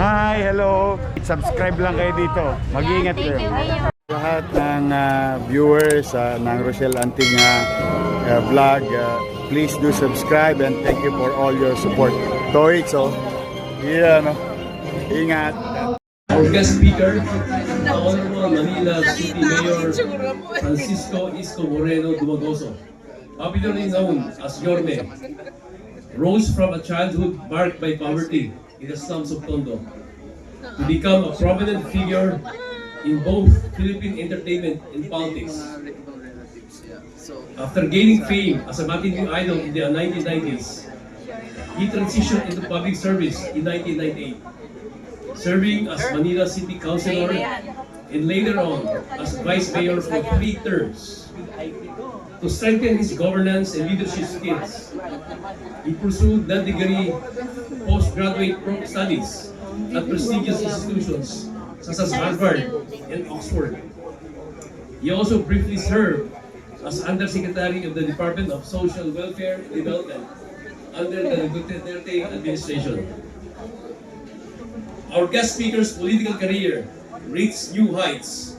Hi, hello. Subscribe lang kayo dito. Mag-iingat kayo. Lahat ng viewers ng Rochelle Anting vlog, please do subscribe and thank you for all your support. Toits, oh. Yeah, no. Ingat. Our guest speaker, the Honorable Manila City Mayor Francisco Isko Moreno Dumagoso, popularly known as Yorme, rose from a childhood marked by poverty in the slums of Tondo to become a prominent figure in both Philippine entertainment and politics. After gaining fame as a matinee idol in the 1990s, he transitioned into public service in 1998. Serving as Manila City Councilor and later on as Vice Mayor for 3 terms. To strengthen his governance and leadership skills, he pursued non-degree postgraduate studies at prestigious institutions such as Harvard and Oxford. He also briefly served as Undersecretary of the Department of Social Welfare and Development under the Duterte administration. Our guest speaker's political career reached new heights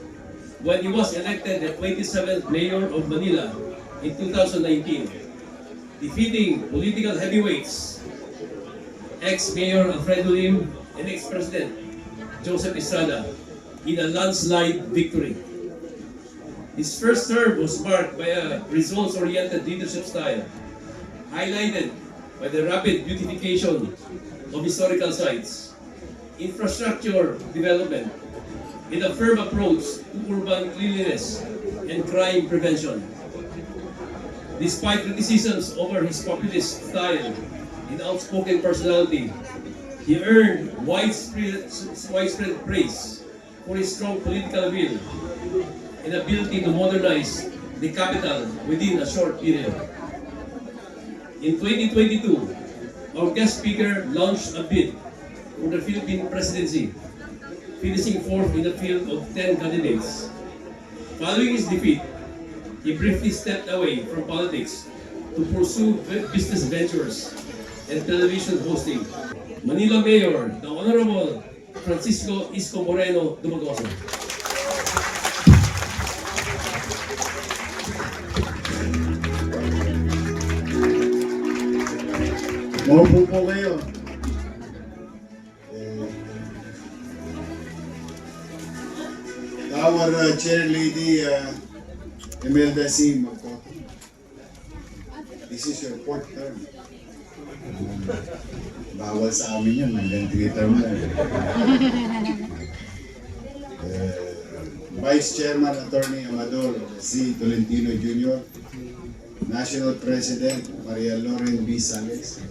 when he was elected the 27th Mayor of Manila in 2019, defeating political heavyweights, ex-Mayor Alfredo Lim and ex-President Joseph Estrada in a landslide victory. His first term was marked by a results-oriented leadership style, highlighted by the rapid beautification of historical sites, infrastructure development, and a firm approach to urban cleanliness and crime prevention. Despite criticisms over his populist style and outspoken personality, he earned widespread praise for his strong political will and ability to modernize the capital within a short period. In 2022, our guest speaker launched a bid for the Philippine presidency, finishing 4th in the field of 10 candidates. Following his defeat, he briefly stepped away from politics to pursue business ventures and television hosting. Manila Mayor, the Honorable Francisco Isko Moreno Dumagoso. Maupo po kayo. Our chair lady, Imelda C. Makoto. This is your 4th term. Bawal sa amin yan, hanggang 3 term na. Vice Chairman Attorney Amador C. Tolentino Jr. National President Maria Loren B. Sales.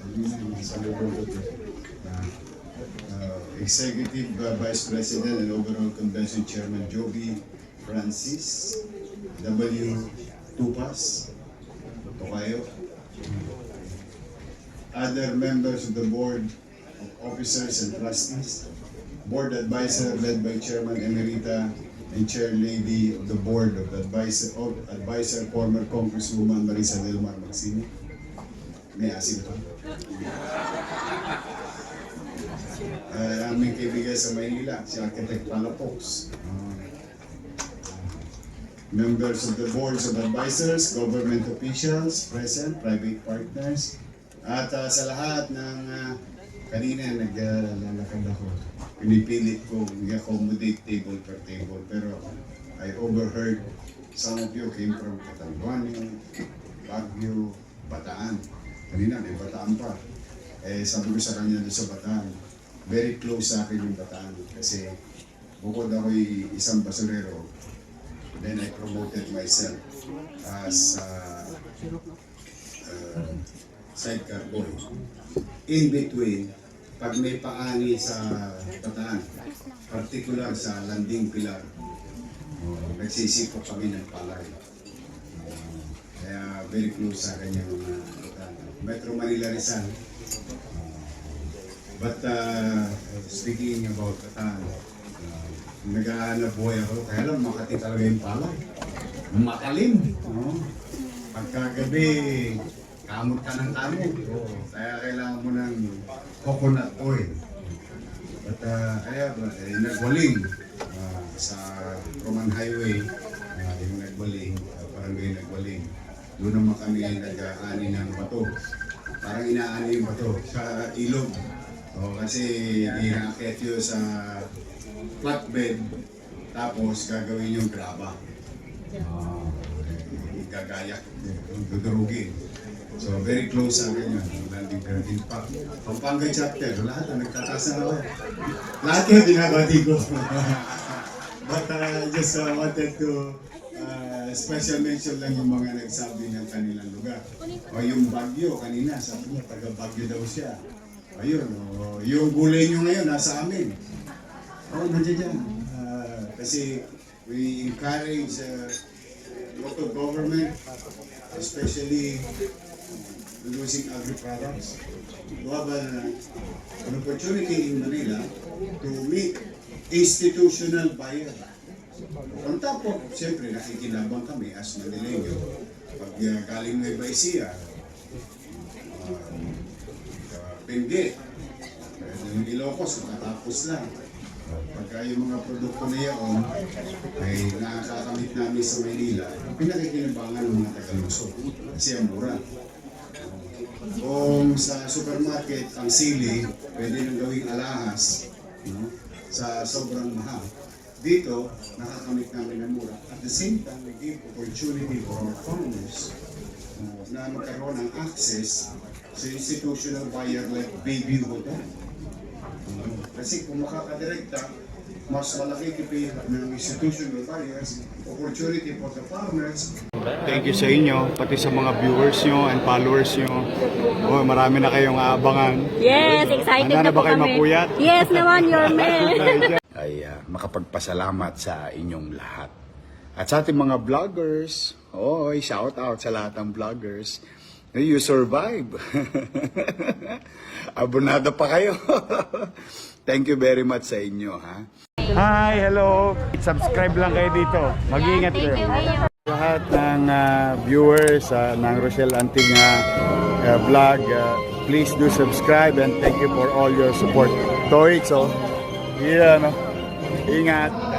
Executive Vice President and Overall Convention Chairman Joby Francis W. Tupas Tokayo. Other members of the Board of Officers and Trustees, Board Advisor led by Chairman Emerita and Chair Lady of the Board of Advisor former Congresswoman Marisa Delmar Maxine. May asin pa. Aming kaibigan sa Maynila, si Architect Palapox. Members of the Boards of Advisors, Government Officials, present, private partners, at sa lahat ng kanina naglalakad ako, pinipilit ko i-accommodate table per table, pero I overheard some of you came from Catanduanes, Baguio, Bataan. Kanina may Bataan pa. Sabi ko sa kanya doon sa Bataan, very close sa akin yung Bataan kasi bukod ako'y isang basurero, then I promoted myself as sidecar boy. In between, pag may paani sa Bataan, particular sa Landing Pilar, nagsisipok kami ng palay. Kaya very close sa kanya mga Bataan. Metro Manila Rizal. But speaking about Bataan, nag-aanap buhay ako, kaya lang Makati talaga yung palay. Matalim. Pagkagabi, kamot ka ng kamot. Kaya kailangan mo ng coconut oil. But I have Nagwaling sa Roman Highway, yung Nagwaling, barangay Nagwaling. Doon naman kami nag-aani ng bato. Parang inaani yung bato sa ilog. Kasi inaakyat yun sa flatbed, tapos gagawin yung graba. Gagayak, dudurugin. So very close sa akin yun, landing grading pa. Pampanga chapter, lahat na nagtatasan ako. Lahat yung binabati ko. But just wanted to special mention lang yung mga nagsabi ng kanilang lugar. O yung Baguio, kanina, sabi niya, taga Baguio daw siya. Ayun, yung gulay nyo ngayon, nasa amin. Nandiyan dyan. Kasi we encourage local government, especially producing agri-products. We have an opportunity in Manila to meet institutional buyer. On top of, siyempre, nakikinabang kami as Manileño. Pag galing Nueva Ecija, Benguet, yung Ilocos, matapos lang. Pagka yung mga produkto na yaon ay nakakamit namin sa Maynila, pinakikinabangan ng mga Tagalungsod kasi ang mura. Kung sa supermarket, ang sili, pwede nang gawing alahas, sa sobrang mahal. Dito, nakakamit namin ng mura. At the same time, we give opportunity for our farmers na magkaroon ng access sa institutional buyer like Baby Hotel. Kasi kung makakadirekta, mas malaki kipin ng institutional buyers, opportunity for the farmers. Thank you sa inyo, pati sa mga viewers nyo and followers nyo. Marami na kayong aabangan. Yes, excited Handa na na ba po kayo kami. mapuyat? Yes naman, your man. Ay makapagpasalamat sa inyong lahat. At sa ating mga vloggers, shout out sa lahat ng vloggers. You survive. Abonado pa kayo. Thank you very much sa inyo, ha? Hi, hello. Subscribe lang kayo dito. Mag-iingat kayo. Lahat ng viewers ng Rochelle Antigna vlog, please do subscribe and thank you for all your support. Toix, yeah, no? Ingat.